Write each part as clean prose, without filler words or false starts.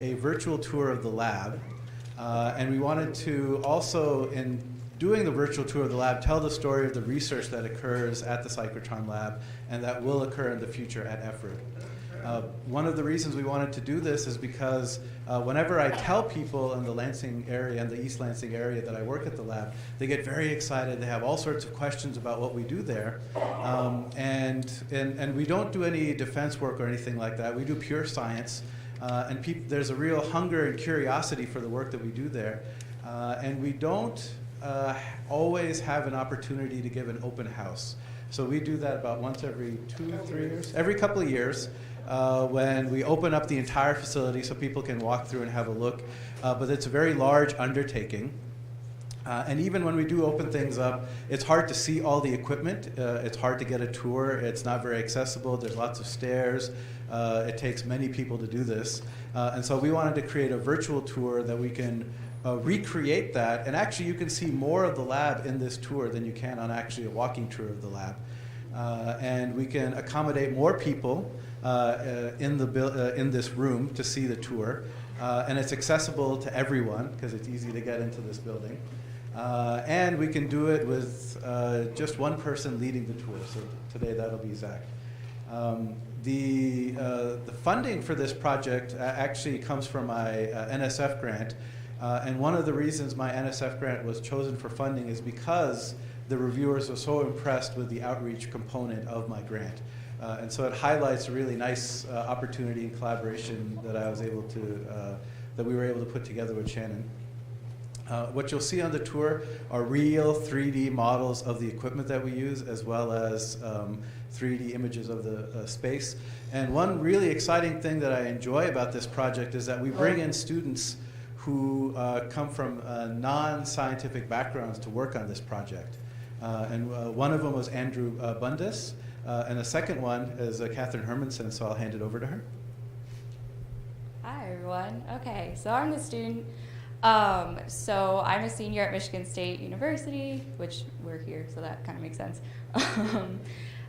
a virtual tour of the lab, and we wanted to also, in doing the virtual tour of the lab, tell the story of the research that occurs at the Cyclotron lab and that will occur in the future at EFRID. One of the reasons we wanted to do this is because whenever I tell people in the Lansing area, in the East Lansing area, that I work at the lab, they get very excited. They have all sorts of questions about what we do there. And we don't do any defense work or anything like that. We do pure science. And there's a real hunger and curiosity for the work that we do there. And we don't always have an opportunity to give an open house. So we do that about once every 2-3 years, every couple of years, when we open up the entire facility so people can walk through and have a look. But it's a very large undertaking. And even when we do open things up, it's hard to see all the equipment. It's hard to get a tour. It's not very accessible. There's lots of stairs. It takes many people to do this. And so we wanted to create a virtual tour that we can recreate that. And actually, you can see more of the lab in this tour than you can on actually a walking tour of the lab. And we can accommodate more people in this room to see the tour. And it's accessible to everyone because it's easy to get into this building. And we can do it with just one person leading the tour. So today that'll be Zach. The funding for this project actually comes from my NSF grant. And one of the reasons my NSF grant was chosen for funding is because the reviewers were so impressed with the outreach component of my grant. And so it highlights a really nice opportunity and collaboration that that we were able to put together with Shannon. What you'll see on the tour are real 3D models of the equipment that we use, as well as 3D images of the space. And one really exciting thing that I enjoy about this project is that we bring in students who come from non-scientific backgrounds to work on this project. And one of them was Andrew Bundes, and the second one is Catherine Hermanson, so I'll hand it over to her. Hi, everyone. Okay, so I'm the student. So I'm a senior at Michigan State University, which we're here, so that kind of makes sense.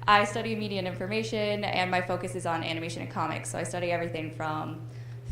I study media and information, and my focus is on animation and comics. So I study everything from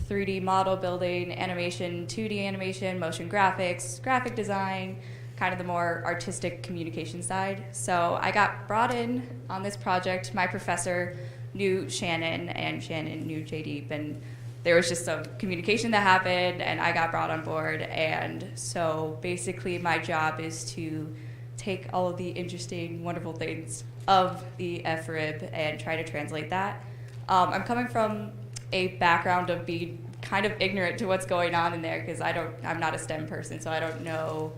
3D model building, animation, 2D animation, motion graphics, graphic design, kind of the more artistic communication side. So I got brought in on this project. My professor knew Shannon, and Shannon knew JD, and there was just some communication that happened, and I got brought on board. And so basically my job is to take all of the interesting, wonderful things of the FRIB and try to translate that. I'm coming from a background of being kind of ignorant to what's going on in there, because I'm not a STEM person, so I don't know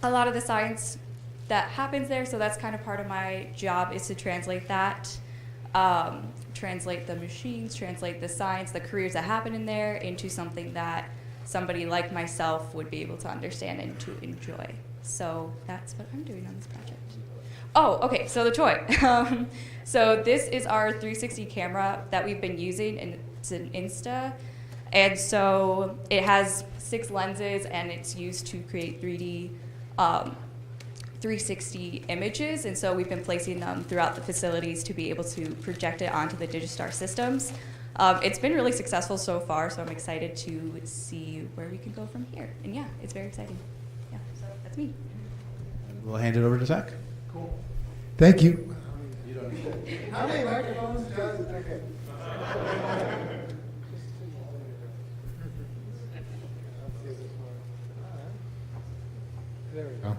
a lot of the science that happens there. So that's kind of part of my job, is to translate that. Translate the machines, translate the science, the careers that happen in there into something that somebody like myself would be able to understand and to enjoy. So that's what I'm doing on this project. Oh, okay, so the toy. So this is our 360 camera that we've been using, and it's an Insta. And so it has 6 lenses, and it's used to create 3D 360 images, and so we've been placing them throughout the facilities to be able to project it onto the Digistar systems. It's been really successful so far, so I'm excited to see where we can go from here. And yeah, it's very exciting. Yeah, so that's me. And we'll hand it over to Zach. Cool. Thank you. You don't need it. How many microphones does it? Okay. There we go.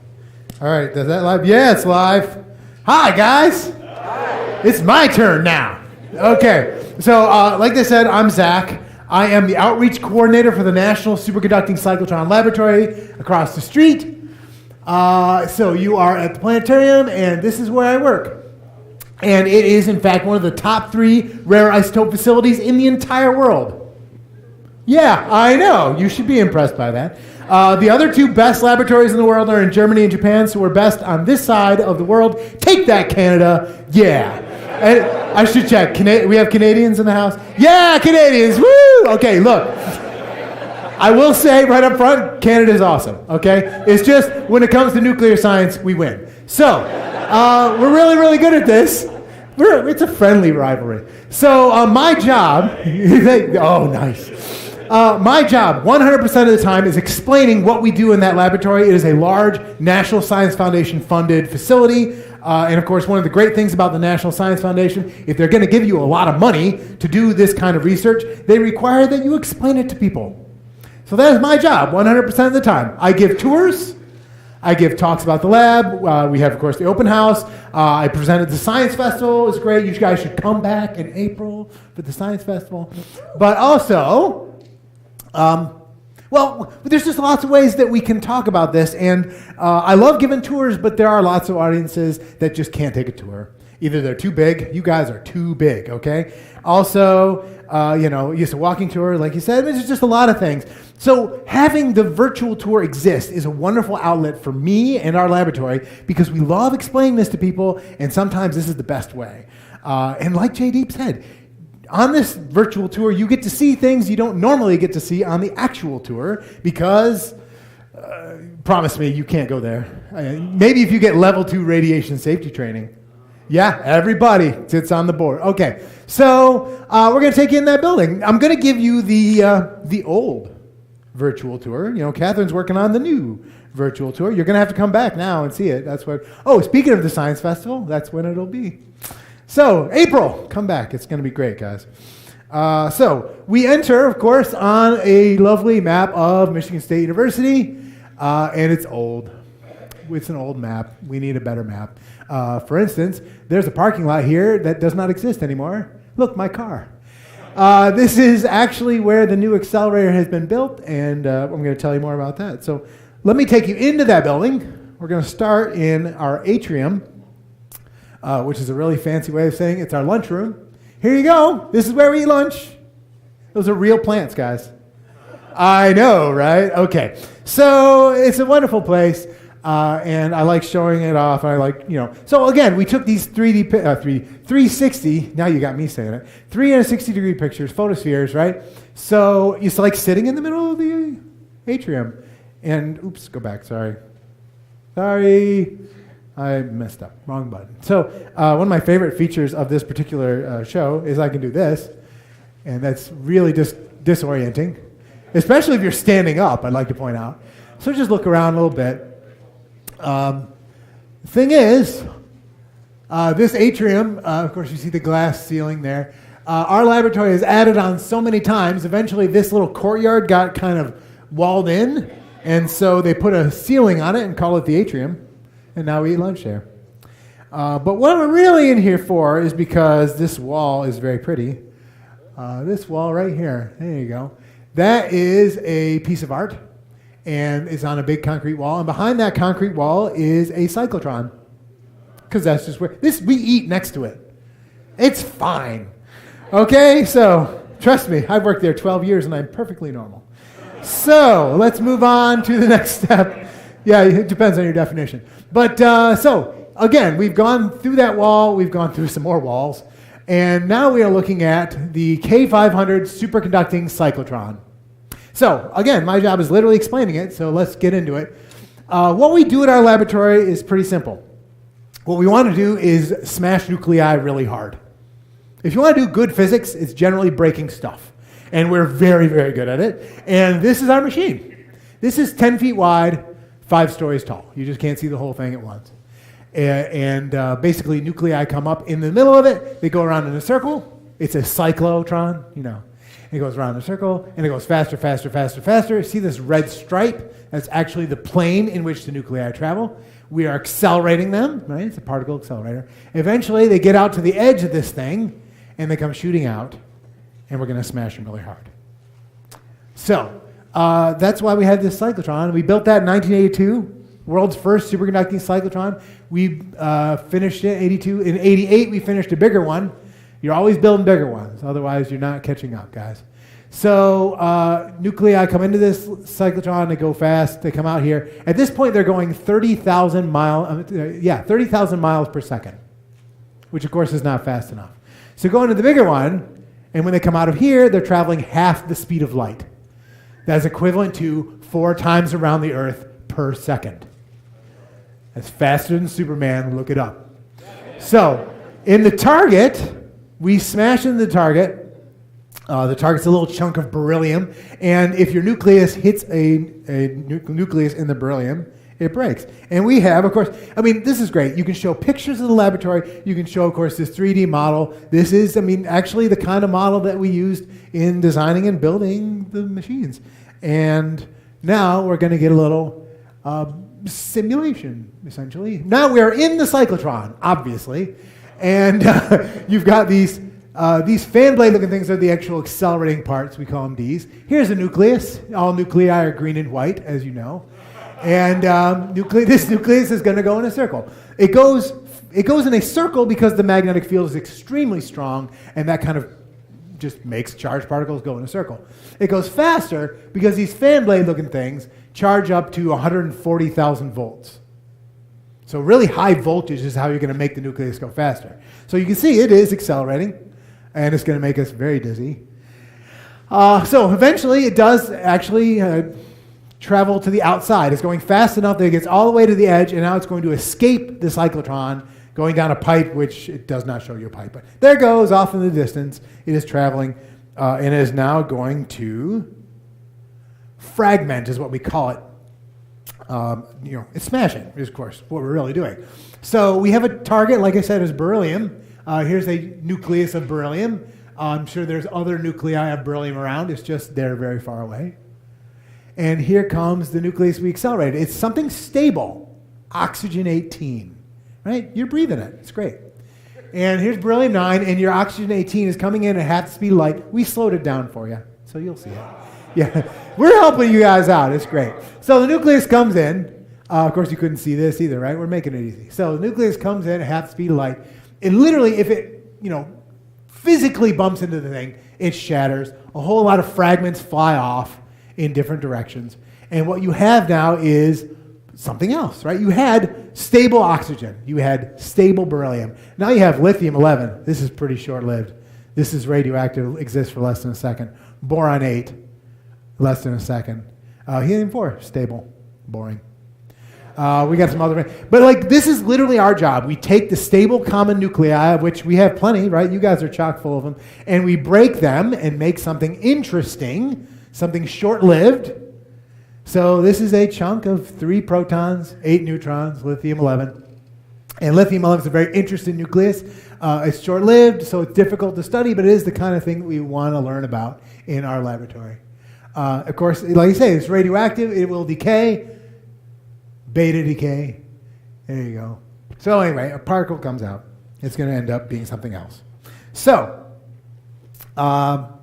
All right, is that live? Yeah, it's live. Hi, guys. Hi. It's my turn now. Okay, so like they said, I'm Zach. I am the outreach coordinator for the National Superconducting Cyclotron Laboratory across the street. So you are at the planetarium, and this is where I work. And it is, in fact, one of the top 3 rare isotope facilities in the entire world. Yeah, I know. You should be impressed by that. The other 2 best laboratories in the world are in Germany and Japan, so we're best on this side of the world. Take that, Canada. Yeah. And I should check. We have Canadians in the house? Yeah, Canadians. Woo! Okay, look. I will say right up front, Canada's awesome, okay? It's just when it comes to nuclear science, we win. So, we're really, really good at this. It's a friendly rivalry. So my job, oh, nice. My job, 100% of the time, is explaining what we do in that laboratory. It is a large National Science Foundation funded facility. And of course, one of the great things about the National Science Foundation, if they're going to give you a lot of money to do this kind of research, they require that you explain it to people. So that is my job, 100% of the time. I give tours. I give talks about the lab. We have, of course, the open house. I presented the Science Festival. It was great. You guys should come back in April for the Science Festival. But also, well, there's just lots of ways that we can talk about this. And I love giving tours, but there are lots of audiences that just can't take a tour. Either they're too big. You guys are too big, okay? Also, it's a walking tour, like you said. There's just a lot of things. So having the virtual tour exist is a wonderful outlet for me and our laboratory because we love explaining this to people, and sometimes this is the best way. And like Jay Deep said, on this virtual tour, you get to see things you don't normally get to see on the actual tour because, promise me, you can't go there. Maybe if you get level 2 radiation safety training. Yeah, everybody sits on the board. Okay, so we're going to take you in that building. I'm going to give you the old virtual tour. Catherine's working on the new virtual tour. You're going to have to come back now and see it. That's what. Oh, speaking of the Science Festival, that's when it'll be. So, April, come back. It's going to be great, guys. So, we enter, of course, on a lovely map of Michigan State University, and it's old. It's an old map. We need a better map. For instance, there's a parking lot here that does not exist anymore. Look, my car. This is actually where the new accelerator has been built, and I'm going to tell you more about that. So, let me take you into that building. We're going to start in our atrium. Which is a really fancy way of saying it's our lunchroom. Here you go. This is where we eat lunch. Those are real plants, guys. I know, right? Okay. So it's a wonderful place, and I like showing it off. I like, So again, we took these 360. Now you got me saying it. 360-degree pictures, photospheres, right? So it's like sitting in the middle of the atrium. And oops, go back. Sorry. I messed up. Wrong button. So one of my favorite features of this particular show is I can do this, and that's really just disorienting, especially if you're standing up, I'd like to point out. So just look around a little bit. Thing is, this atrium, of course you see the glass ceiling there, our laboratory has added on so many times, eventually this little courtyard got kind of walled in, and so they put a ceiling on it and call it the atrium. And now we eat lunch there. But what I'm really in here for is because this wall is very pretty. This wall right here, there you go. That is a piece of art, and it's on a big concrete wall. And behind that concrete wall is a cyclotron, because that's just where we eat next to it. It's fine. Okay, so trust me, I've worked there 12 years, and I'm perfectly normal. So let's move on to the next step. Yeah, it depends on your definition. But so, again, we've gone through that wall. We've gone through some more walls. And now we are looking at the K500 superconducting cyclotron. So, again, my job is literally explaining it, so let's get into it. What we do at our laboratory is pretty simple. What we want to do is smash nuclei really hard. If you want to do good physics, it's generally breaking stuff. And we're very, very good at it. And this is our machine. This is 10 feet wide, 5 stories tall. You just can't see the whole thing at once. And basically, nuclei come up in the middle of it. They go around in a circle. It's a cyclotron, It goes around in a circle, and it goes faster, faster, faster, faster. See this red stripe? That's actually the plane in which the nuclei travel. We are accelerating them, right? It's a particle accelerator. Eventually, they get out to the edge of this thing, and they come shooting out, and we're going to smash them really hard. So, that's why we had this cyclotron. We built that in 1982, world's first superconducting cyclotron. We finished it in 82. In 88, we finished a bigger one. You're always building bigger ones, otherwise you're not catching up, guys. So nuclei come into this cyclotron. They go fast. They come out here. At this point, they're going 30,000 miles per second, which of course is not fast enough. So go into the bigger one, and when they come out of here, they're traveling half the speed of light. That's equivalent to 4 times around the Earth per second. That's faster than Superman. Look it up. So, in the target, we smash into the target. The target's a little chunk of beryllium, and if your nucleus hits a nucleus in the beryllium, it breaks. And we have, of course, I mean, this is great. You can show pictures of the laboratory. You can show, of course, this 3D model. This is, I mean, actually the kind of model that we used in designing and building the machines. And now we're going to get a little simulation, essentially. Now we're in the cyclotron, obviously. And you've got these fan blade-looking things are the actual accelerating parts. We call them Ds. Here's a nucleus. All nuclei are green and white, as you know. And this nucleus is going to go in a circle. It goes in a circle because the magnetic field is extremely strong, and that kind of just makes charged particles go in a circle. It goes faster because these fan blade-looking things charge up to 140,000 volts. So really high voltage is how you're going to make the nucleus go faster. So you can see it is accelerating, and it's going to make us very dizzy. So eventually it does actually travel to the outside. It's going fast enough that it gets all the way to the edge, and now it's going to escape the cyclotron, going down a pipe, which it does not show you a pipe. But there it goes, off in the distance. It is traveling, and it is now going to fragment, is what we call it. It's smashing, is of course what we're really doing. So we have a target, like I said, is beryllium. Here's a nucleus of beryllium. I'm sure there's other nuclei of beryllium around. It's just they're very far away. And here comes the nucleus we accelerated. It's something stable, oxygen 18, right? You're breathing it. It's great. And here's beryllium 9, and your oxygen 18 is coming in at half the speed of light. We slowed it down for you, so you'll see it. Yeah, we're helping you guys out. It's great. So the nucleus comes in. Of course, you couldn't see this either, right? We're making it easy. So the nucleus comes in at half the speed of light. And literally, if it, physically bumps into the thing, it shatters. A whole lot of fragments fly off in different directions. And what you have now is something else, right? You had stable oxygen. You had stable beryllium. Now you have lithium-11. This is pretty short-lived. This is radioactive, exists for less than a second. Boron-8, less than a second. Helium-4, stable, boring. We got some other, but this is literally our job. We take the stable common nuclei, of which we have plenty, right? You guys are chock full of them, and we break them and make something interesting, something short-lived. So this is a chunk of 3 protons, 8 neutrons, lithium-11. And lithium-11 is a very interesting nucleus. It's short-lived, so it's difficult to study, but it is the kind of thing that we want to learn about in our laboratory. Of course, like I say, it's radioactive. It will decay. Beta decay. There you go. So anyway, a particle comes out. It's going to end up being something else. So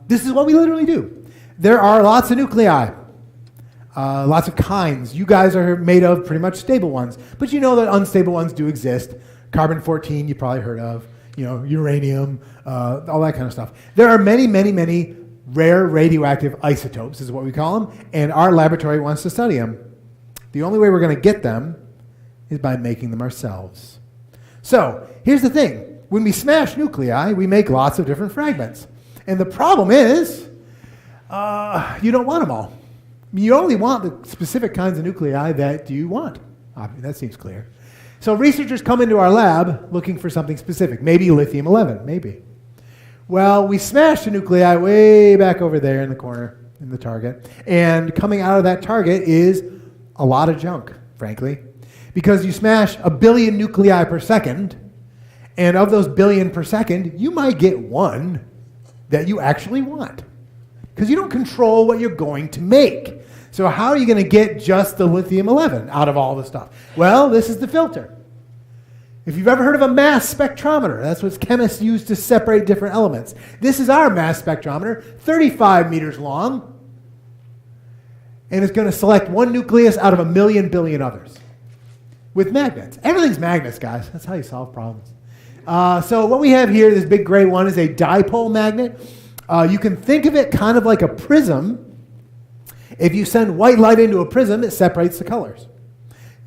this is what we literally do. There are lots of nuclei, lots of kinds. You guys are made of pretty much stable ones, but you know that unstable ones do exist. Carbon-14 you probably heard of, uranium, all that kind of stuff. There are many, many, many rare radioactive isotopes is what we call them, and our laboratory wants to study them. The only way we're going to get them is by making them ourselves. So here's the thing. When we smash nuclei, we make lots of different fragments. And the problem is, you don't want them all. You only want the specific kinds of nuclei that you want. That seems clear. So researchers come into our lab looking for something specific. Maybe lithium-11, maybe. Well, we smashed the nuclei way back over there in the corner in the target. And coming out of that target is a lot of junk, frankly. Because you smash 1 billion nuclei per second, and of those billion per second, you might get one that you actually want. Because you don't control what you're going to make. So how are you going to get just the lithium-11 out of all the stuff? Well, this is the filter. If you've ever heard of a mass spectrometer, that's what chemists use to separate different elements. This is our mass spectrometer, 35 meters long. And it's going to select one nucleus out of 1 million billion others. With magnets. Everything's magnets, guys. That's how you solve problems. So what we have here, this big gray one, is a dipole magnet. You can think of it kind of like a prism. If you send white light into a prism, it separates the colors.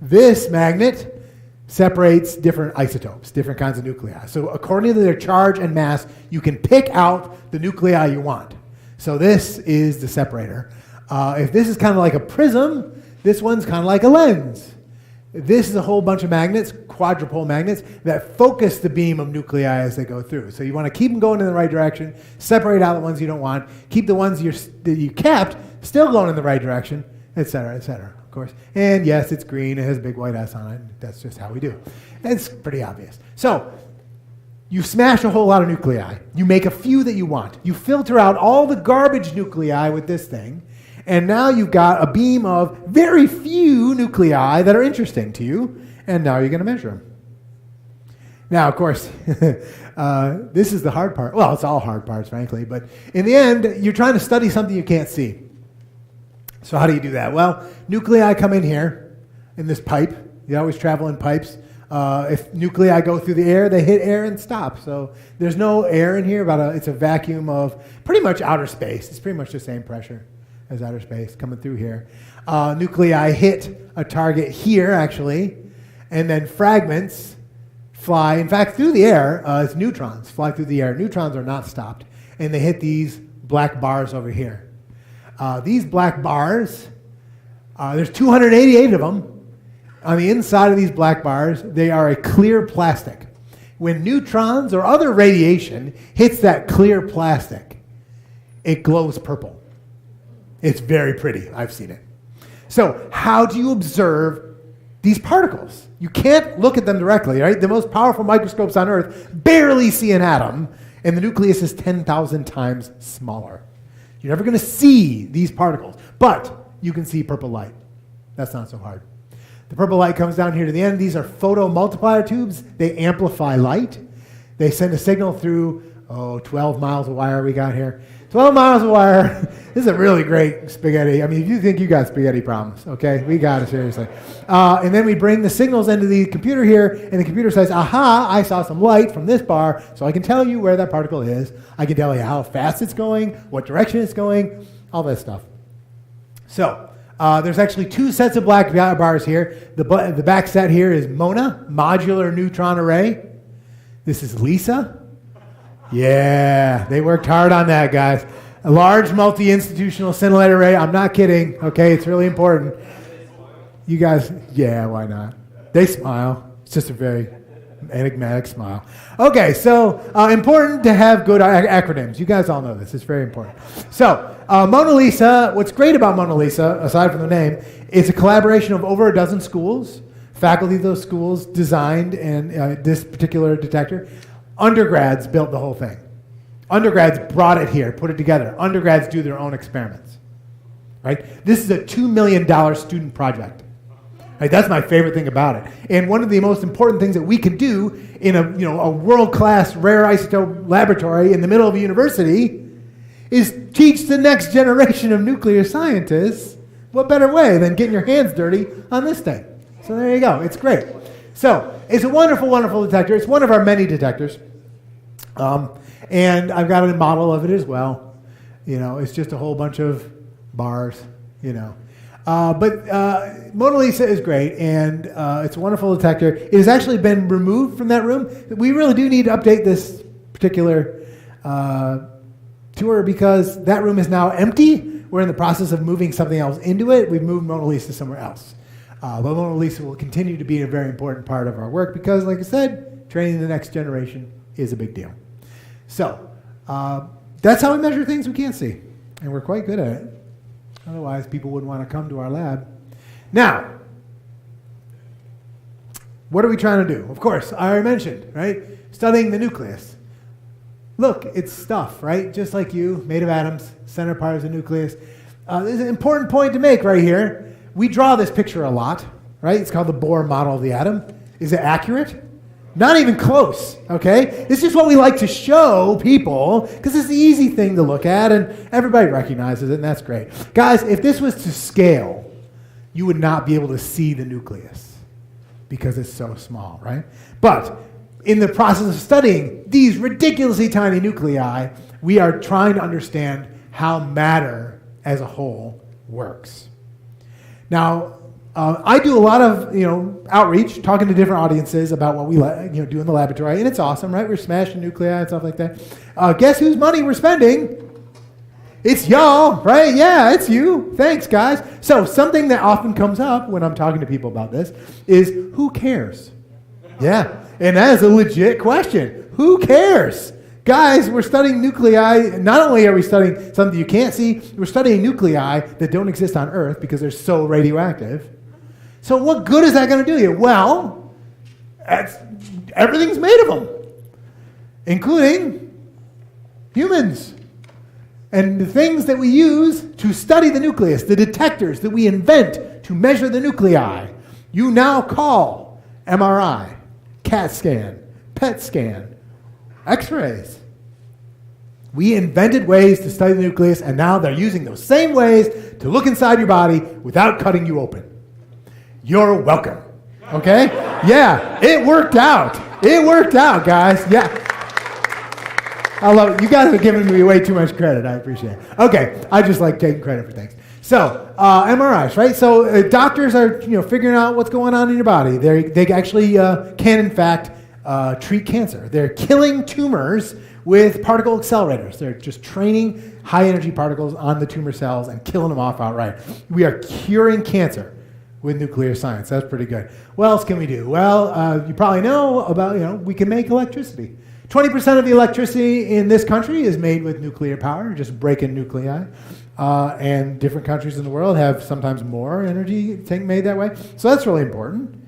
This magnet separates different isotopes, different kinds of nuclei. So according to their charge and mass, you can pick out the nuclei you want. So this is the separator. If this is kind of like a prism, this one's kind of like a lens. This is a whole bunch of magnets, quadrupole magnets, that focus the beam of nuclei as they go through. So you want to keep them going in the right direction, separate out the ones you don't want, keep the ones that you kept still going in the right direction, et cetera, of course. And yes, it's green. It has a big white S on it. That's just how we do. It's pretty obvious. So you smash a whole lot of nuclei. You make a few that you want. You filter out all the garbage nuclei with this thing, and now you've got a beam of very few nuclei that are interesting to you, and now you're going to measure them. Now, of course, this is the hard part. Well, it's all hard parts, frankly, but in the end, you're trying to study something you can't see. So how do you do that? Well, nuclei come in here, in this pipe. You always travel in pipes. If nuclei go through the air, they hit air and stop. So there's no air in here. It's a vacuum of pretty much outer space. It's pretty much the same pressure as outer space coming through here. Nuclei hit a target here, actually, and then fragments fly. In fact, through the air, it's neutrons fly through the air. Neutrons are not stopped, and they hit these black bars over here. These black bars, there's 288 of them. On the inside of these black bars, they are a clear plastic. When neutrons or other radiation hits that clear plastic, it glows purple. It's very pretty. I've seen it. So how do you observe these particles? You can't look at them directly, right? The most powerful microscopes on Earth barely see an atom, and the nucleus is 10,000 times smaller. You're never going to see these particles, but you can see purple light. That's not so hard. The purple light comes down here to the end. These are photomultiplier tubes. They amplify light. They send a signal through, 12 miles of wire we got here. 12 miles of wire. This is a really great spaghetti. I mean, if you think you got spaghetti problems, okay, we got it, seriously. And then we bring the signals into the computer here, and the computer says, aha, I saw some light from this bar, so I can tell you where that particle is. I can tell you how fast it's going, what direction it's going, all that stuff. So there's actually two sets of black bars here. The back set here is MONA, Modular Neutron Array. This is LISA. Yeah, they worked hard on that, guys. A large multi-institutional scintillator array. I'm not kidding, okay? It's really important. You guys, yeah, why not? They smile. It's just a very enigmatic smile. Okay, so important to have good acronyms. You guys all know this. It's very important. So Mona Lisa, what's great about Mona Lisa, aside from the name, it's a collaboration of over a dozen schools. Faculty of those schools designed and this particular detector. Undergrads built the whole thing. Undergrads brought it here, put it together. Undergrads do their own experiments. Right? This is a $2 million student project. Right? That's my favorite thing about it. And one of the most important things that we can do in a world-class rare isotope laboratory in the middle of a university is teach the next generation of nuclear scientists. What better way than getting your hands dirty on this thing? So there you go. It's great. So it's a wonderful, wonderful detector. It's one of our many detectors. And I've got a model of it as well. It's just a whole bunch of bars, But Mona Lisa is great, and it's a wonderful detector. It has actually been removed from that room. We really do need to update this particular tour because that room is now empty. We're in the process of moving something else into it. We've moved Mona Lisa somewhere else. But Mona Lisa will continue to be a very important part of our work because, like I said, training the next generation is a big deal. So that's how we measure things we can't see, and we're quite good at it. Otherwise, people wouldn't want to come to our lab. Now, what are we trying to do? Of course, I already mentioned, right? Studying the nucleus. Look, it's stuff, right? Just like you, made of atoms, center part is the nucleus. There's an important point to make right here. We draw this picture a lot, right? It's called the Bohr model of the atom. Is it accurate? Not even close, okay? This is what we like to show people because it's the easy thing to look at and everybody recognizes it, and that's great. Guys, if this was to scale, you would not be able to see the nucleus because it's so small, right? But in the process of studying these ridiculously tiny nuclei, we are trying to understand how matter as a whole works. Now, I do a lot of outreach, talking to different audiences about what we do in the laboratory, and it's awesome, right? We're smashing nuclei and stuff like that. Guess whose money we're spending? It's y'all, right? Yeah, it's you. Thanks, guys. So something that often comes up when I'm talking to people about this is, who cares? Yeah, and that is a legit question. Who cares? Guys, we're studying nuclei. Not only are we studying something you can't see, we're studying nuclei that don't exist on Earth because they're so radioactive. So what good is that going to do you? Well, everything's made of them, including humans. And the things that we use to study the nucleus, the detectors that we invent to measure the nuclei, you now call MRI, CAT scan, PET scan, X-rays. We invented ways to study the nucleus, and now they're using those same ways to look inside your body without cutting you open. You're welcome. Okay? Yeah, it worked out. It worked out, guys. Yeah. I love it. You guys are giving me way too much credit. I appreciate it. Okay, I just like taking credit for things. So, MRIs, right? So doctors are figuring out what's going on in your body. They actually can, in fact, treat cancer. They're killing tumors with particle accelerators. They're just training high-energy particles on the tumor cells and killing them off outright. We are curing cancer with nuclear science. That's pretty good. What else can we do? Well, you probably know about, we can make electricity. 20% of the electricity in this country is made with nuclear power, just breaking nuclei. And different countries in the world have sometimes more energy made that way. So that's really important.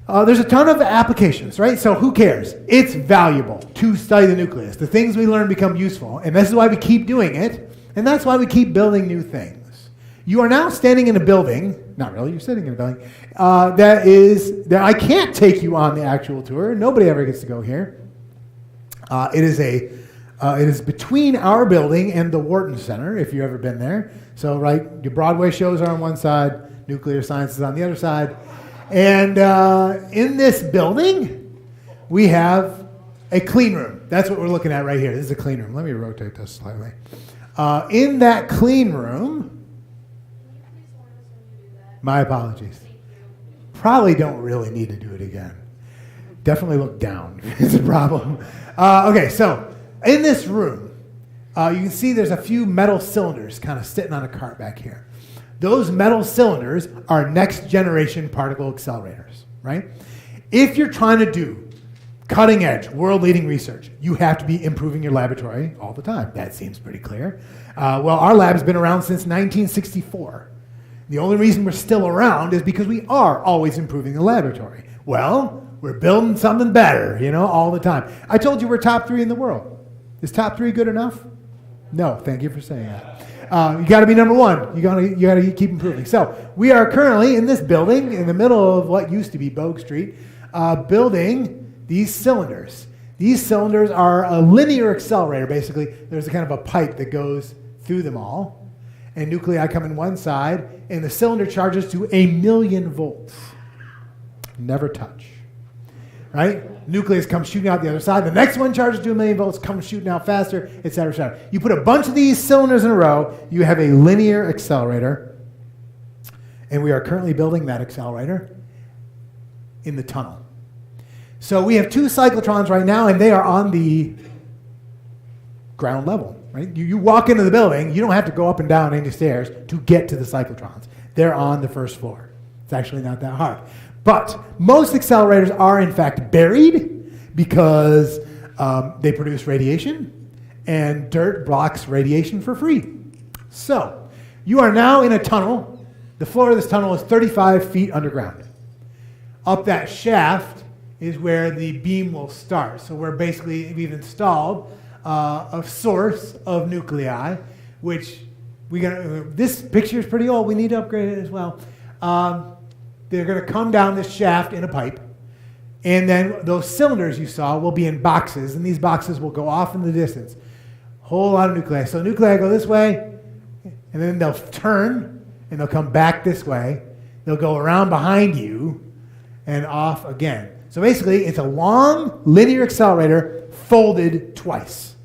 There's a ton of applications, right? So who cares? It's valuable to study the nucleus. The things we learn become useful. And this is why we keep doing it. And that's why we keep building new things. You are now standing in a building, not really, you're sitting in a building, that I can't take you on the actual tour. Nobody ever gets to go here. It is between our building and the Wharton Center, if you've ever been there. So, right, your Broadway shows are on one side, nuclear science is on the other side. And in this building, we have a clean room. That's what we're looking at right here. This is a clean room. Let me rotate this slightly. In that clean room, my apologies. Probably don't really need to do it again. Definitely look down. It's a problem. Okay, so in this room, you can see there's a few metal cylinders kind of sitting on a cart back here. Those metal cylinders are next generation particle accelerators, right? If you're trying to do cutting edge, world leading research, you have to be improving your laboratory all the time. That seems pretty clear. Well, our lab's been around since 1964. The only reason we're still around is because we are always improving the laboratory. Well, we're building something better, all the time. I told you we're top 3 in the world. Is top 3 good enough? No, thank you for saying that. You got to be number 1. You got to keep improving. So we are currently in this building in the middle of what used to be Bogue Street, building these cylinders. These cylinders are a linear accelerator, basically. There's a kind of a pipe that goes through them all. And nuclei come in one side, and the cylinder charges to 1,000,000 volts. Never touch. Right? Nucleus comes shooting out the other side. The next one charges to 1,000,000 volts, comes shooting out faster, et cetera, et cetera. You put a bunch of these cylinders in a row, you have a linear accelerator. And we are currently building that accelerator in the tunnel. So we have 2 cyclotrons right now, and they are on the ground level. Right? You walk into the building, you don't have to go up and down any stairs to get to the cyclotrons. They're on the first floor. It's actually not that hard. But most accelerators are, in fact, buried because they produce radiation, and dirt blocks radiation for free. So you are now in a tunnel. The floor of this tunnel is 35 feet underground. Up that shaft is where the beam will start. So we've installed a source of nuclei, which this picture is pretty old. We need to upgrade it as well. They're going to come down this shaft in a pipe, and then those cylinders you saw will be in boxes, and these boxes will go off in the distance. Whole lot of nuclei. So nuclei go this way, and then they'll turn, and they'll come back this way. They'll go around behind you and off again. So basically, it's a long linear accelerator folded twice.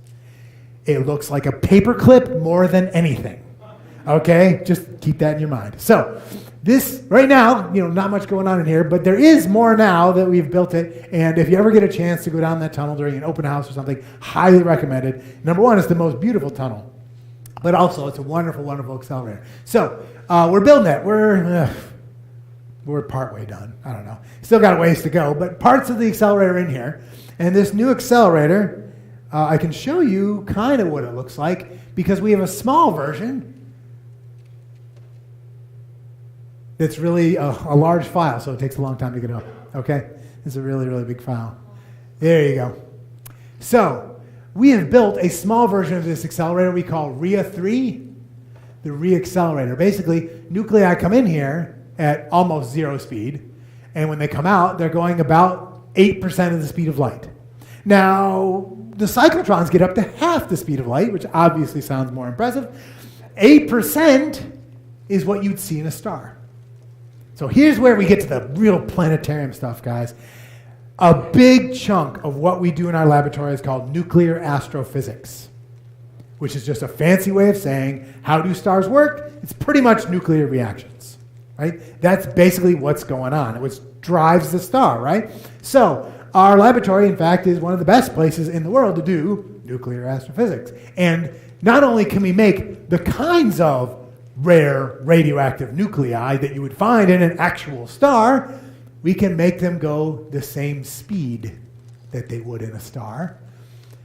It looks like a paperclip more than anything. Okay? Just keep that in your mind. So This, right now, not much going on in here, but there is more now that we've built it. And if you ever get a chance to go down that tunnel during an open house or something, highly recommended. Number one, it's the most beautiful tunnel, but also it's a wonderful, wonderful accelerator. So we're building it. We're partway done. I don't know. Still got a ways to go, but parts of the accelerator are in here. And this new accelerator, I can show you kind of what it looks like because we have a small version that's really a large file, so it takes a long time to get up, okay? It's a really, really big file. There you go. So we have built a small version of this accelerator we call RIA-3, the re-accelerator. Basically, nuclei come in here at almost 0 speed, and when they come out, they're going about 8% of the speed of light. Now, the cyclotrons get up to half the speed of light, which obviously sounds more impressive. 8% is what you'd see in a star. So here's where we get to the real planetarium stuff, guys. A big chunk of what we do in our laboratory is called nuclear astrophysics, which is just a fancy way of saying, how do stars work? It's pretty much nuclear reactions, right? That's basically what's going on, which drives the star, right? So our laboratory, in fact, is one of the best places in the world to do nuclear astrophysics. And not only can we make the kinds of rare radioactive nuclei that you would find in an actual star, we can make them go the same speed that they would in a star.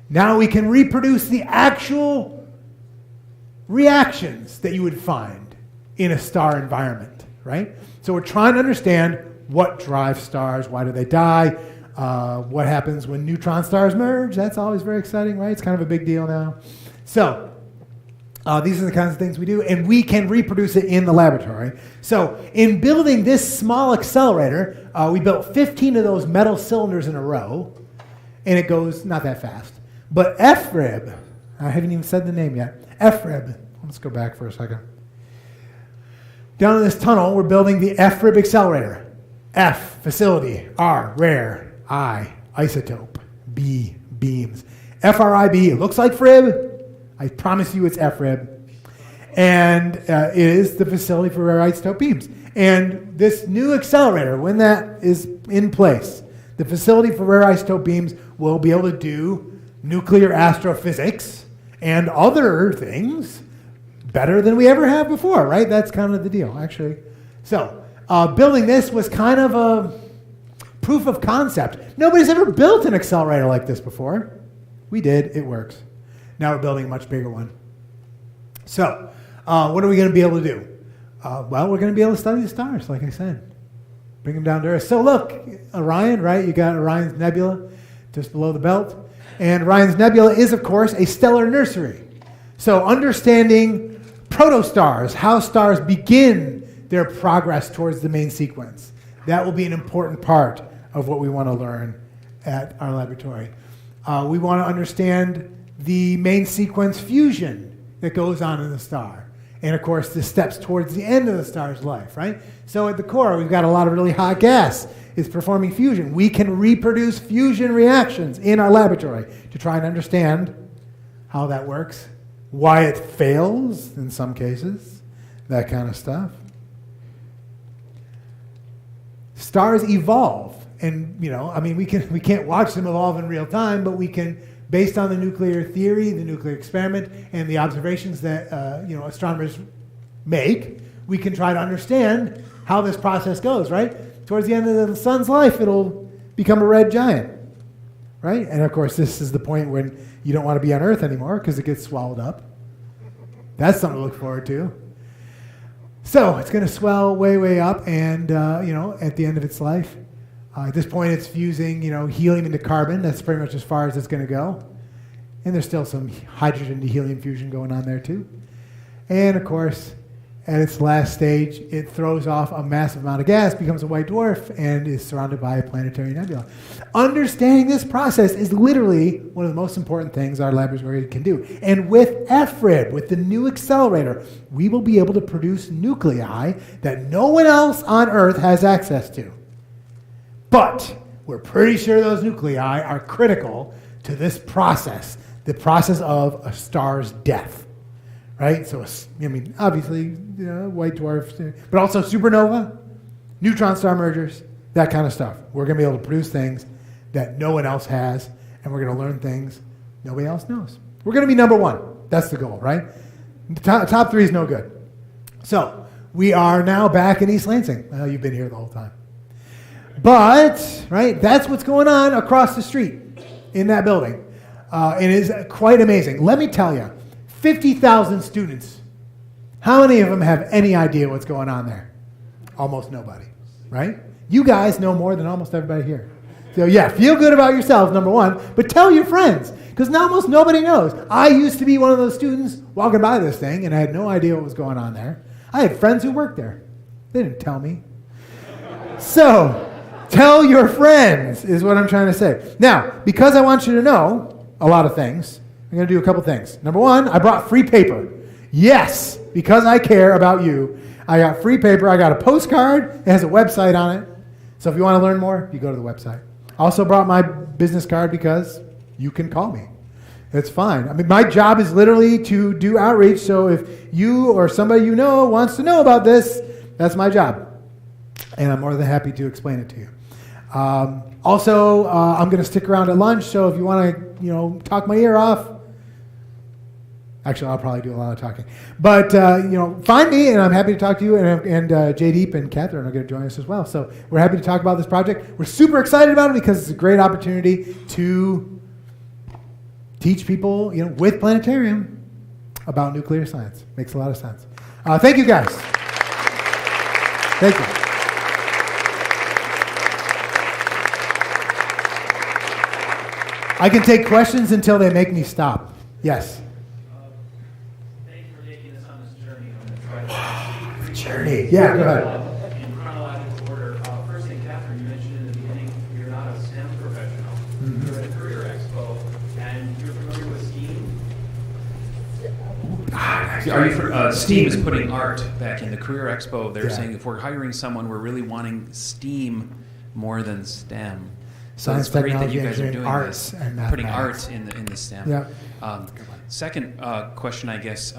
Now we can reproduce the actual reactions that you would find in a star environment, right? So we're trying to understand what drives stars, why do they die, what happens when neutron stars merge. That's always very exciting, right? It's kind of a big deal now. So these are the kinds of things we do, and we can reproduce it in the laboratory. So in building this small accelerator, we built 15 of those metal cylinders in a row, and it goes not that fast. But FRIB, I haven't even said the name yet. FRIB, let's go back for a second. Down in this tunnel, we're building the FRIB accelerator. F, facility. R, rare. I, isotope. B, beams. FRIB, it looks like FRIB. I promise you it's FRIB. And it is the facility for rare isotope beams. And this new accelerator, when that is in place, the facility for rare isotope beams will be able to do nuclear astrophysics and other things better than we ever have before, right? That's kind of the deal, actually. So building this was kind of a proof of concept. Nobody's ever built an accelerator like this before. We did. It works. Now we're building a much bigger one. So what are we going to be able to do? Well, we're going to be able to study the stars, like I said. Bring them down to Earth. So look, Orion, right? You got Orion's Nebula just below the belt. And Orion's Nebula is, of course, a stellar nursery. So understanding protostars, how stars begin their progress towards the main sequence, that will be an important part of what we want to learn at our laboratory. We want to understand the main sequence fusion that goes on in the star. And of course, the steps towards the end of the star's life, right? So at the core, we've got a lot of really hot gas. It's performing fusion. We can reproduce fusion reactions in our laboratory to try and understand how that works, why it fails in some cases, that kind of stuff. Stars evolve. And, we can't watch them evolve in real time, but we can, based on the nuclear theory, the nuclear experiment, and the observations that astronomers make, we can try to understand how this process goes, right? Towards the end of the sun's life, it'll become a red giant, right? And of course, this is the point when you don't want to be on Earth anymore because it gets swallowed up. That's something to look forward to. So it's going to swell way, way up, and at the end of its life, at this point, it's fusing, helium into carbon. That's pretty much as far as it's going to go. And there's still some hydrogen to helium fusion going on there, too. And, of course, at its last stage, it throws off a massive amount of gas, becomes a white dwarf, and is surrounded by a planetary nebula. Understanding this process is literally one of the most important things our laboratory can do. And with FRIB, with the new accelerator, we will be able to produce nuclei that no one else on Earth has access to. But we're pretty sure those nuclei are critical to this process, the process of a star's death, right? So, obviously, white dwarf, but also supernova, neutron star mergers, that kind of stuff. We're going to be able to produce things that no one else has, and we're going to learn things nobody else knows. We're going to be number one. That's the goal, right? Top three is no good. So, we are now back in East Lansing. Well, you've been here the whole time. But, right, that's what's going on across the street in that building. It is quite amazing. Let me tell you, 50,000 students. How many of them have any idea what's going on there? Almost nobody, right? You guys know more than almost everybody here. So yeah, feel good about yourselves, number one, but tell your friends, because almost nobody knows. I used to be one of those students walking by this thing, and I had no idea what was going on there. I had friends who worked there. They didn't tell me. So, tell your friends is what I'm trying to say. Now, because I want you to know a lot of things, I'm going to do a couple things. Number one, I brought free paper. Yes, because I care about you, I got free paper. I got a postcard. It has a website on it. So if you want to learn more, you go to the website. I also brought my business card because you can call me. It's fine. My job is literally to do outreach. So if you or somebody you know wants to know about this, that's my job. And I'm more than happy to explain it to you. Also, I'm going to stick around at lunch. So if you want to, talk my ear off, actually, I'll probably do a lot of talking. But, find me, and I'm happy to talk to you. And Jaydeep and Catherine are going to join us as well. So we're happy to talk about this project. We're super excited about it because it's a great opportunity to teach people, with planetarium about nuclear science. Makes a lot of sense. Thank you, guys. Thank you. I can take questions until they make me stop. Yes. Thank you for taking us on this journey. I'm going to try to Journey. Yeah, go ahead. in chronological order. First thing, Catherine, you mentioned in the beginning you're not a STEM professional. Mm-hmm. You're at a career expo, and you're familiar with STEAM? STEAM is putting art back in the career expo. They're saying if we're hiring someone, we're really wanting STEAM more than STEM. So Science, it's great that technology, you guys are doing arts, this, and putting mathematics. art in the STEM. Yeah. Second question, I guess,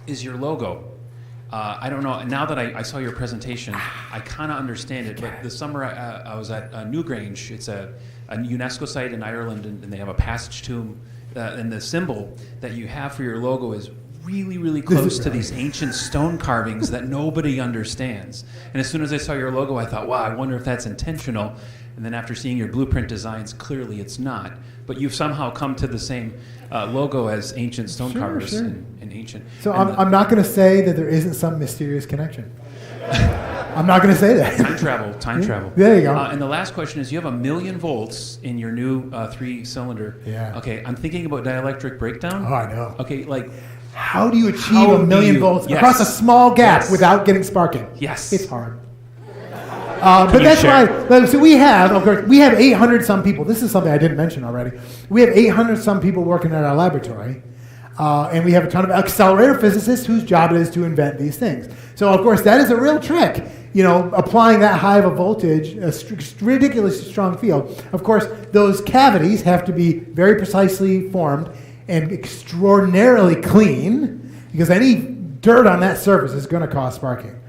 is your logo. I don't know. Now that I saw your presentation, I kind of understand it. But this summer I was at Newgrange. It's a UNESCO site in Ireland, and they have a passage tomb. And the symbol that you have for your logo is really, really close to these ancient stone carvings that nobody understands. And as soon as I saw your logo, I thought, wow, I wonder if that's intentional. And then after seeing your blueprint designs, clearly it's not. But you've somehow come to the same logo as ancient stone carvers and ancient. So I'm not going to say that there isn't some mysterious connection. I'm not going to say that. Time travel. There you go. And the last question is, you have 1 million volts in your new 3-cylinder. Yeah. Okay, I'm thinking about dielectric breakdown. Oh, I know. Okay, like... How do you achieve 1 million volts across a small gap without getting sparking? Yes. It's hard. But that's why, so we have 800 some people. This is something I didn't mention already. We have 800 some people working at our laboratory. And we have a ton of accelerator physicists whose job it is to invent these things. So, of course, that is a real trick. Applying that high of a voltage, a ridiculously strong field. Of course, those cavities have to be very precisely formed and extraordinarily clean, because any dirt on that surface is going to cause sparking.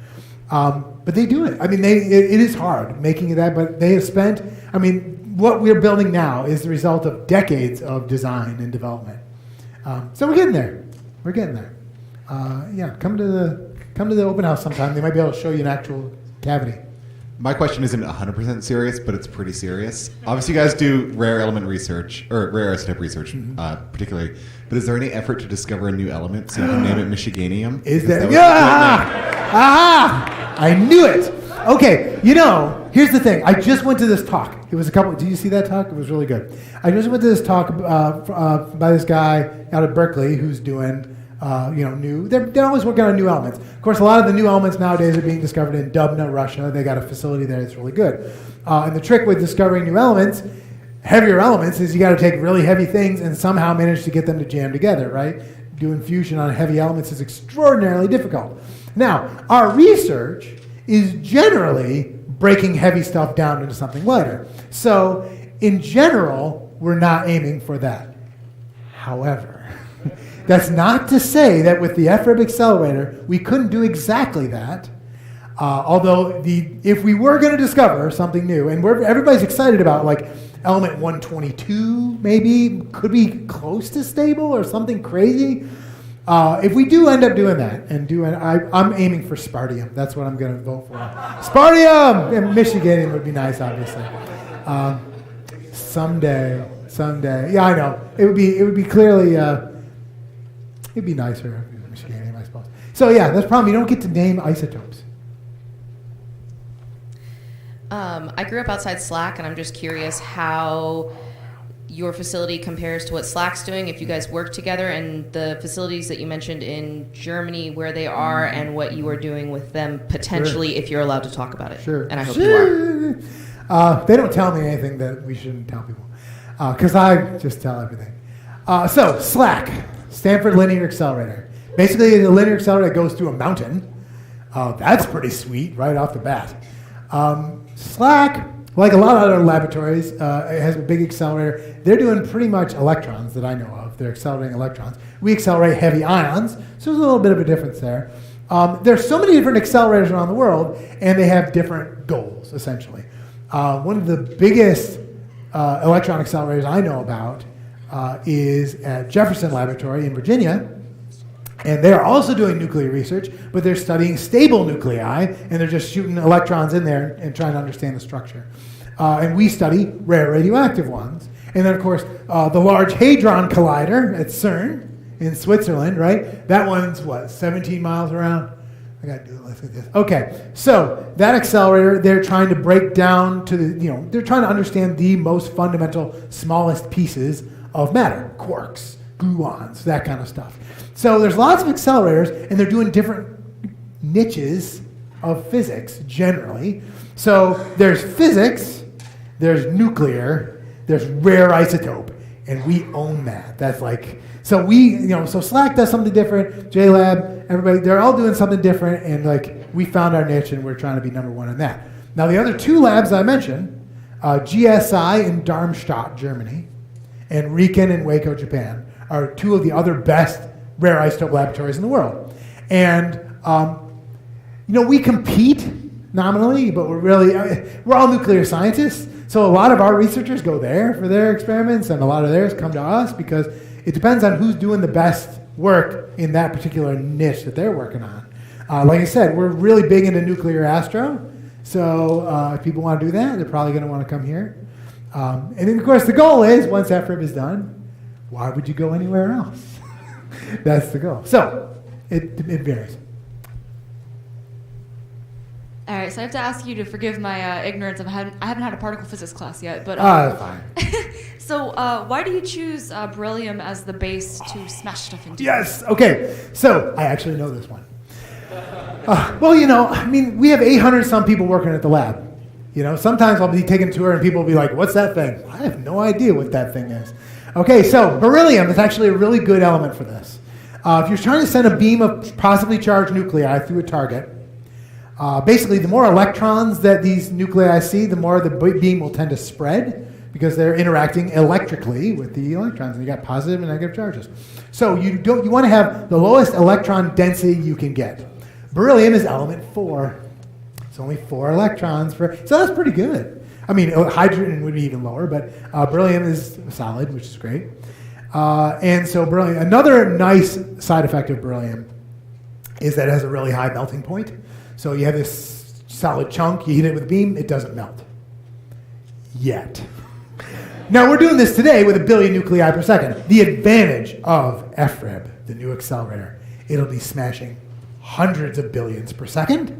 But they do it. It is hard making that, but they have spent, what we're building now is the result of decades of design and development. So we're getting there. We're getting there. Come to the open house sometime. They might be able to show you an actual cavity. My question isn't 100% serious, but it's pretty serious. Obviously, you guys do rare element research, or rare isotope research, particularly. But is there any effort to discover a new element so you can name it Michiganium? Is there? Aha! I knew it. Okay, here's the thing. I just went to this talk. It was did you see that talk? It was really good. I just went to this talk by this guy out of Berkeley who's doing new. They're always working on new elements. Of course, a lot of the new elements nowadays are being discovered in Dubna, Russia. They got a facility there that's really good. And the trick with discovering new elements, heavier elements, is you got to take really heavy things and somehow manage to get them to jam together, right? Doing fusion on heavy elements is extraordinarily difficult. Now, our research is generally breaking heavy stuff down into something lighter. So, in general, we're not aiming for that. However, That's not to say that with the FRIB accelerator, we couldn't do exactly that. Although if we were going to discover something new, and everybody's excited about like element 122 maybe, could be close to stable or something crazy. If we do end up doing that, I'm aiming for spartium. That's what I'm going to vote for. Spartium! And Michiganium would be nice, obviously. Someday. Yeah, I know. It would be clearly, it'd be nicer if Michiganium, I suppose. So yeah, that's the problem. You don't get to name isotopes. I grew up outside SLAC, and I'm just curious how your facility compares to what SLAC's doing, if you guys work together, and the facilities that you mentioned in Germany, where they are, and what you are doing with them potentially, if you're allowed to talk about it. Sure. And I hope you are. They don't tell me anything that we shouldn't tell people, because I just tell everything. So SLAC, Stanford Linear Accelerator. Basically, the linear accelerator goes through a mountain. That's pretty sweet right off the bat. SLAC, like a lot of other laboratories, it has a big accelerator. They're doing pretty much electrons that I know of. They're accelerating electrons. We accelerate heavy ions, so there's a little bit of a difference there. There's so many different accelerators around the world, and they have different goals, essentially. One of the biggest electron accelerators I know about is at Jefferson Laboratory in Virginia. And they're also doing nuclear research, but they're studying stable nuclei, and they're just shooting electrons in there and trying to understand the structure. And we study rare radioactive ones. And then, of course, the Large Hadron Collider at CERN in Switzerland, right? That one's, 17 miles around? I got to do it like this. Okay, so that accelerator, they're trying to break down to they're trying to understand the most fundamental, smallest pieces of matter, quarks, gluons, that kind of stuff. So there's lots of accelerators, and they're doing different niches of physics, generally. So there's physics, there's nuclear, there's rare isotope, and we own that. That's like, so so SLAC does something different, JLab, everybody, they're all doing something different, and like, we found our niche, and we're trying to be number one in that. Now, the other two labs I mentioned, GSI in Darmstadt, Germany, and RIKEN in Waco, Japan, are two of the other best rare isotope laboratories in the world. And, we compete nominally, but we're all nuclear scientists. So a lot of our researchers go there for their experiments, and a lot of theirs come to us because it depends on who's doing the best work in that particular niche that they're working on. Like I said, we're really big into nuclear astro. So if people want to do that, they're probably going to want to come here. And then, of course, the goal is, once FRIB is done, why would you go anywhere else? That's the goal. So it varies. All right, so I have to ask you to forgive my ignorance. I haven't had a particle physics class yet, but That's fine. so why do you choose beryllium as the base to smash stuff into? Yes. Okay. So I actually know this one. We have 800 some people working at the lab. Sometimes I'll be taking a tour and people will be like, "What's that thing?" I have no idea what that thing is. Okay, so beryllium is actually a really good element for this. If you're trying to send a beam of possibly charged nuclei through a target, basically the more electrons that these nuclei see, the more the beam will tend to spread because they're interacting electrically with the electrons, and you got positive and negative charges. So you want to have the lowest electron density you can get. Beryllium is element 4. It's only 4 electrons so that's pretty good. Hydrogen would be even lower, but beryllium is solid, which is great. And so beryllium, another nice side effect of beryllium is that it has a really high melting point. So you have this solid chunk, you hit it with a beam, it doesn't melt. Yet. Now we're doing this today with 1 billion nuclei per second. The advantage of FRIB, the new accelerator, it'll be smashing hundreds of billions per second,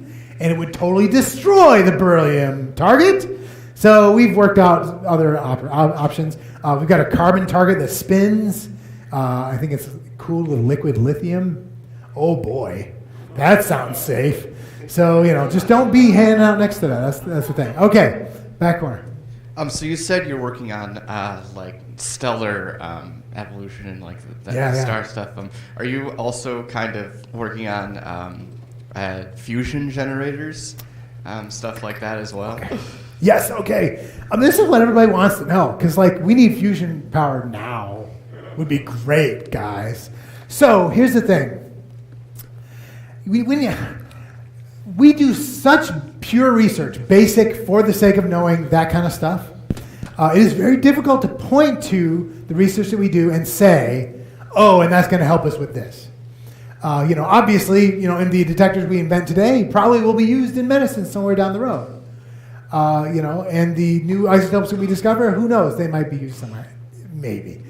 and it would totally destroy the beryllium target. So we've worked out other options. We've got a carbon target that spins. I think it's cooled with liquid lithium. Oh boy, that sounds safe. So, just don't be hanging out next to that. That's the thing. Okay, back corner. So you said you're working on stellar evolution and star stuff. Are you also kind of working on fusion generators, stuff like that as well? Okay. Yes, okay. This is what everybody wants to know, because we need fusion power now. Would be great, guys. So here's the thing. We do such pure research, basic for the sake of knowing that kind of stuff. It is very difficult to point to the research that we do and say, oh, and that's going to help us with this. Obviously, in the detectors we invent today probably will be used in medicine somewhere down the road. And the new isotopes that we discover, who knows, they might be used somewhere, maybe.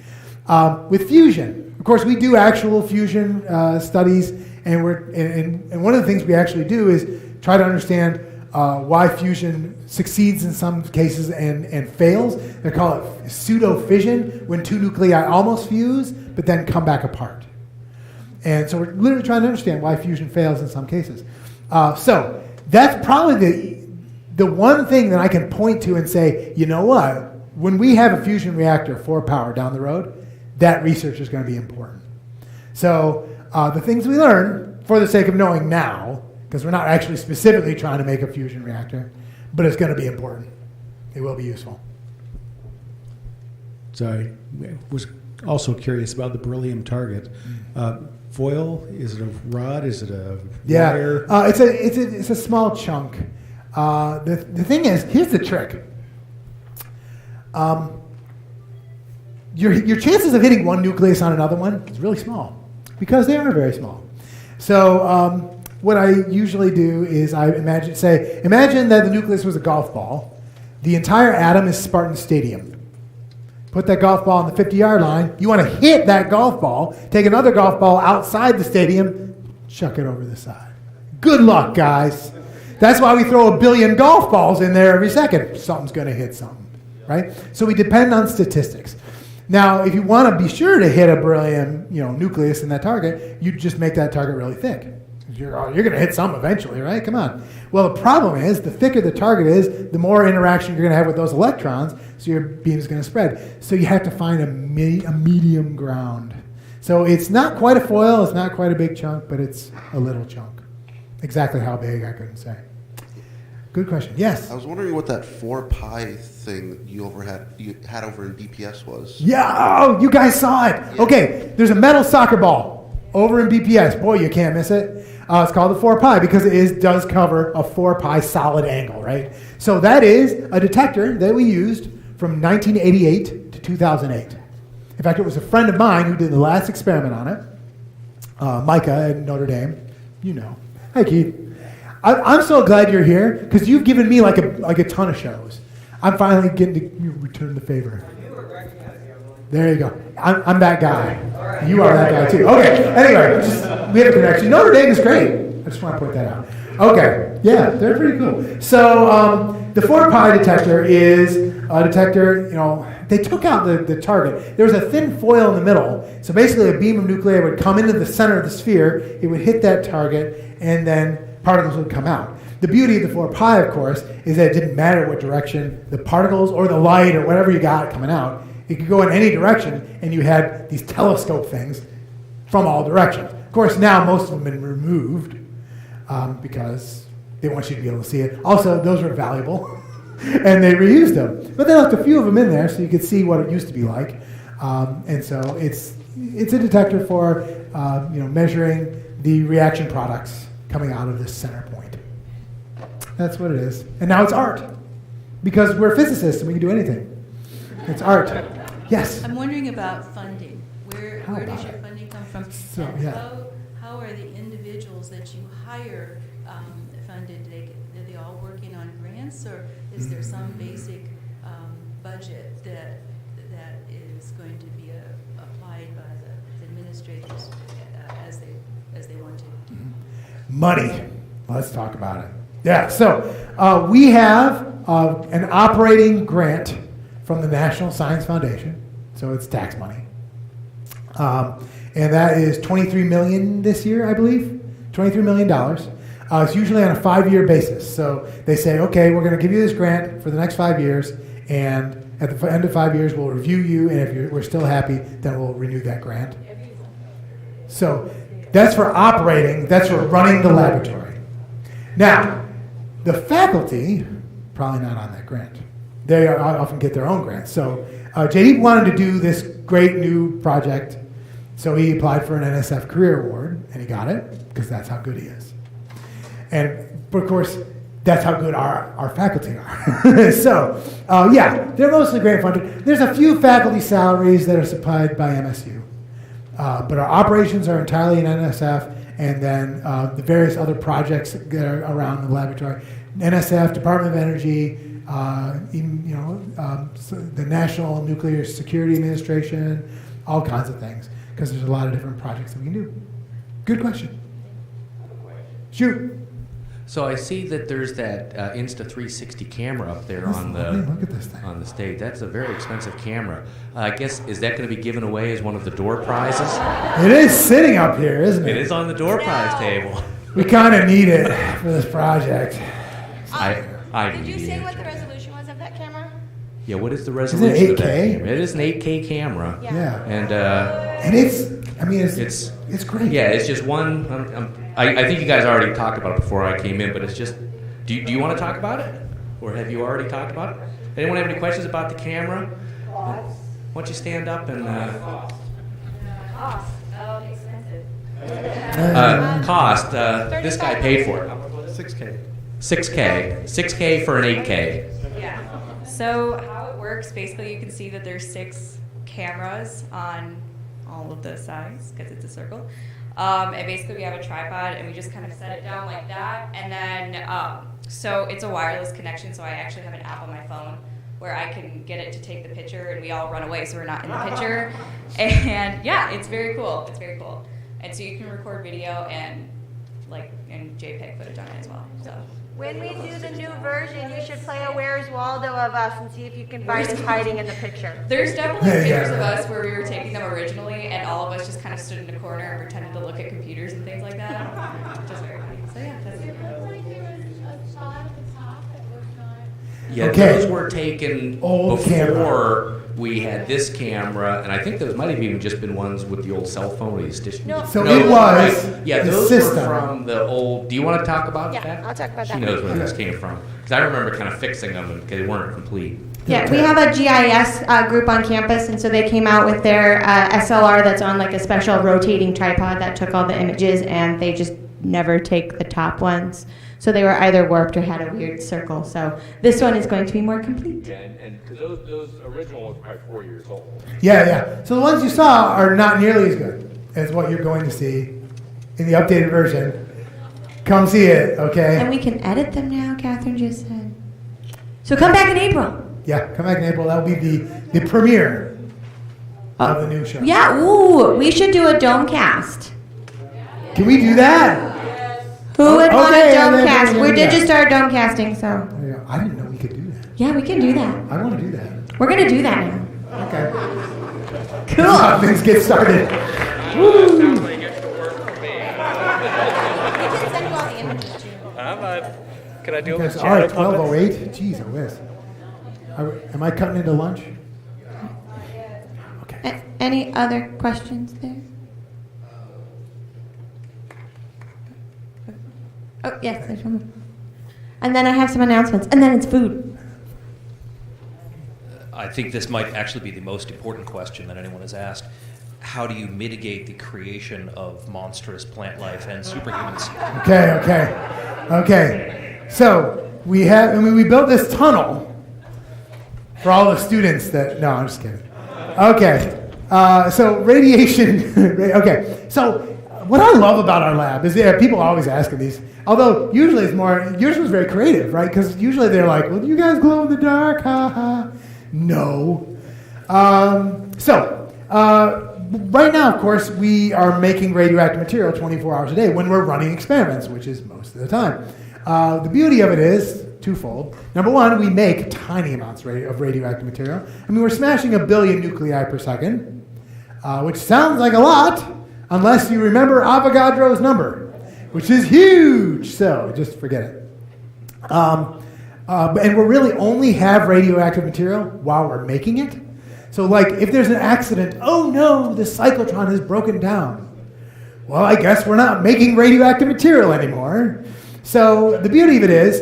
With fusion, of course, we do actual fusion studies, and one of the things we actually do is try to understand why fusion succeeds in some cases and fails. They call it pseudo-fission, when two nuclei almost fuse, but then come back apart. And so we're literally trying to understand why fusion fails in some cases. So that's probably the one thing that I can point to and say, you know what? When we have a fusion reactor for power down the road, that research is going to be important. So the things we learn, for the sake of knowing now, because we're not actually specifically trying to make a fusion reactor, but it's going to be important. It will be useful. So I was also curious about the beryllium target. Foil? Is it a rod? Is it a wire? It's a small chunk. The thing is, here's the trick. Your chances of hitting one nucleus on another one is really small because they are very small. So what I usually do is I imagine that the nucleus was a golf ball. The entire atom is Spartan Stadium. Put that golf ball on the 50-yard line. You want to hit that golf ball, take another golf ball outside the stadium, chuck it over the side. Good luck, guys. That's why we throw 1 billion golf balls in there every second. Something's going to hit something, right? So we depend on statistics. Now, if you want to be sure to hit a beryllium, nucleus in that target, you just make that target really thick. You're going to hit some eventually, right? Come on. Well, the problem is, the thicker the target is, the more interaction you're going to have with those electrons, so your beam is going to spread. So you have to find a medium ground. So it's not quite a foil, it's not quite a big chunk, but it's a little chunk. Exactly how big, I couldn't say. Good question. Yes? I was wondering what that 4 pi thing you had over in BPS was. Yeah, oh, you guys saw it. Yeah. Okay, there's a metal soccer ball over in BPS. Boy, you can't miss it. It's called the 4 pi because it does cover a 4 pi solid angle, right? So that is a detector that we used from 1988 to 2008. In fact, it was a friend of mine who did the last experiment on it, Micah at Notre Dame. You know. Hi, Keith. I'm so glad you're here because you've given me like a ton of shows. I'm finally getting to return the favor. There you go. I'm that guy. You are that guy too. Okay. Anyway, we have a connection. Notre Dame is great. I just want to point that out. Okay. Yeah, they're pretty cool. So the 4 pi detector is a detector. They took out the target. There was a thin foil in the middle. So basically, a beam of nuclei would come into the center of the sphere. It would hit that target, and then particles would come out. The beauty of the 4 pi, of course, is that it didn't matter what direction the particles or the light or whatever you got coming out. It could go in any direction, and you had these telescope things from all directions. Of course, now most of them have been removed because they want you to be able to see it. Also, those were valuable, and they reused them. But they left a few of them in there so you could see what it used to be like. And so it's a detector for measuring the reaction products coming out of this center point. That's what it is. And now it's art, because we're physicists and we can do anything. It's art. Yes? I'm wondering about funding. Where does your funding come from? So, and yeah. how are the individuals that you hire funded? Are they all working on grants, or is there some basic budget that is going to be applied by the administrators as they want to? Money. Let's talk about it. Yeah, so we have an operating grant from the National Science Foundation, so it's tax money. And that is $23 million this year, I believe. $23 million. It's usually on a 5-year basis. So they say, okay, we're going to give you this grant for the next 5 years, and at the end of 5 years, we'll review you, and if we're still happy, then we'll renew that grant. So that's for operating, that's for running the laboratory. Now, the faculty, probably not on that grant. They often get their own grants. So JD wanted to do this great new project, So he applied for an NSF Career Award, and he got it, because that's how good he is. And, of course, that's how good our faculty are. So, yeah, they're mostly grant funded. There's a few faculty salaries that are supplied by MSU. But our operations are entirely in NSF, and then the various other projects that are around the laboratory. NSF, Department of Energy, the National Nuclear Security Administration, all kinds of things, because there's a lot of different projects that we can do. Good question. Shoot. So I see that there's that Insta360 camera up there on Look at this thing. the stage. That's a very expensive camera. I guess, is that going to be given away as one of the door prizes? It is sitting up here, isn't it? It is on the door prize table. We kind of need it for this project. I Did you need say it. what the resolution was of that camera? Yeah, what is the Is it resolution of that 8K? camera? It is an 8K camera. Yeah. And it's great. Yeah, it's just one. I think you guys already talked about it before I came in, but it's just. Do you want to talk about it, or have you already talked about it? Anyone have any questions about the camera? Why don't you stand up and. Expensive. Cost. This guy paid for it. 6K. 6K for an 8K. Yeah. So how it works, basically you can see that there's 6 cameras on all of the sides, because it's a circle. And basically we have a tripod, and we just kind of set it down like that. And then, so it's a wireless connection, so I actually have an app on my phone where I can get it to take the picture, and we all run away, so we're not in the picture. And yeah, it's very cool. It's very cool. And so you can record video and JPEG footage on it as well. So. When we do the new version, you should play a Where's Waldo of us and see if you can find us hiding in the picture. There's definitely pictures of us where we were taking them originally, and all of us just kind of stood in a corner and pretended to look at computers and things like that. Just very funny. So yeah, that's it. Yeah, Okay. those were taken Old before camera. we had this camera, and I think those might have even just been ones with the old cell phone we used to. No. So it was Yeah, the those system. were from the old. Do you want to talk about Yeah, that? I'll talk about She that. knows where those came from because I remember kind of fixing them because they weren't complete. Yeah, we have a GIS group on campus, and so they came out with their SLR that's on like a special rotating tripod that took all the images, and they just never take the top ones. So they were either warped or had a weird circle. So this one is going to be more complete. Yeah, and because those original ones are probably 4 years old. Yeah. So the ones you saw are not nearly as good as what you're going to see in the updated version. Come see it, okay? And we can edit them now, Catherine just said. So come back in April. Yeah, come back in April. That'll be the premiere of the new show. Yeah, ooh, we should do a dome cast. Can we do that? Who would want Okay, a dome then cast? we're We gonna did do just start dome casting, so. There you go. I didn't know we could do that. Yeah, we can do that. I want to do that. We're going to do that now. Okay. Cool. Things get started. Woo! Can I do it with All right, shadow puppets? 12:08. Jeez, I whiz. Am I cutting into lunch? Any other questions there? Oh, yes, there's one more. And then I have some announcements, and then it's food. I think this might actually be the most important question that anyone has asked. How do you mitigate the creation of monstrous plant life and superhumans? Okay. So we built this tunnel for all the students that. No, I'm just kidding. Okay. So radiation. Okay. So what I love about our lab is people are always asking these. Although usually it's more. Yours was very creative, right? Because usually they're like, "Well, do you guys glow in the dark?" Ha ha. No. Right now, of course, we are making radioactive material 24 hours a day when we're running experiments, which is most of the time. The beauty of it is twofold. Number one, we make tiny amounts of radioactive material. I mean, we're smashing 1 billion nuclei per second, which sounds like a lot, unless you remember Avogadro's number, which is huge. So just forget it. And we really only have radioactive material while we're making it. So like if there's an accident, oh no, the cyclotron has broken down. Well, I guess we're not making radioactive material anymore. So the beauty of it is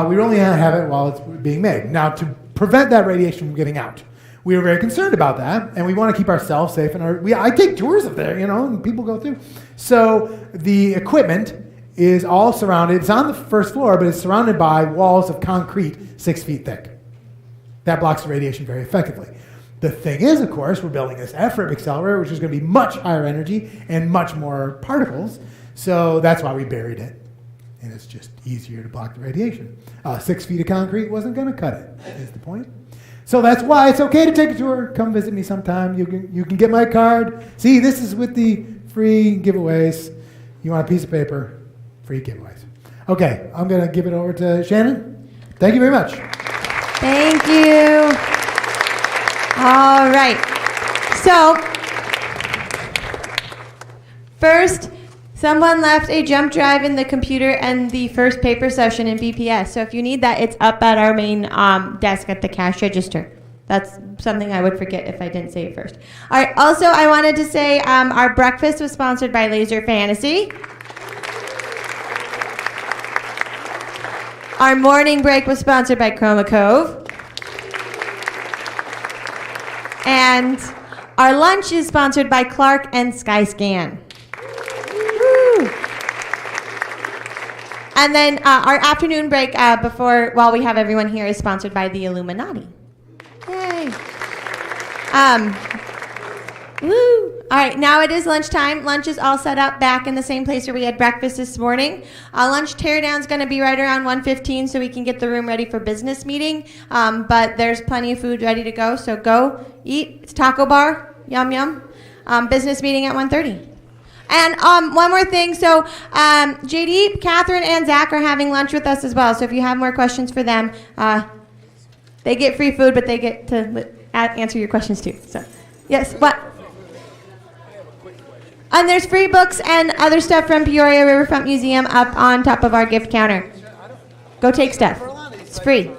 we only have it while it's being made. Now to prevent that radiation from getting out, we were very concerned about that, and we want to keep ourselves safe. And I take tours up there, and people go through. So the equipment is all surrounded. It's on the first floor, but it's surrounded by walls of concrete 6 feet thick. That blocks the radiation very effectively. The thing is, of course, we're building this F-rib accelerator, which is going to be much higher energy and much more particles. So that's why we buried it. And it's just easier to block the radiation. 6 feet of concrete wasn't going to cut it, is the point. So that's why it's okay to take a tour. Come visit me sometime. You can get my card. See, this is with the free giveaways. You want a piece of paper? Free giveaways. Okay, I'm going to give it over to Shannon. Thank you very much. Thank you. All right. So, first, someone left a jump drive in the computer and the first paper session in BPS. So if you need that, it's up at our main desk at the cash register. That's something I would forget if I didn't say it first. All right. Also, I wanted to say our breakfast was sponsored by Laser Fantasy. Our morning break was sponsored by Chroma Cove. And our lunch is sponsored by Clark and Skyscan. Woo. And then our afternoon break while we have everyone here is sponsored by the Illuminati. Yay. Woo. All right, now it is lunchtime. Lunch is all set up back in the same place where we had breakfast this morning. Lunch teardown is going to be right around 1:15 so we can get the room ready for business meeting. But there's plenty of food ready to go, so go eat. It's taco bar, yum yum. Business meeting at 1:30. And one more thing, so JD, Catherine, and Zach are having lunch with us as well. So if you have more questions for them, they get free food, but they get to answer your questions too. So, yes, what? And there's free books and other stuff from Peoria Riverfront Museum up on top of our gift counter. Go take stuff. It's free.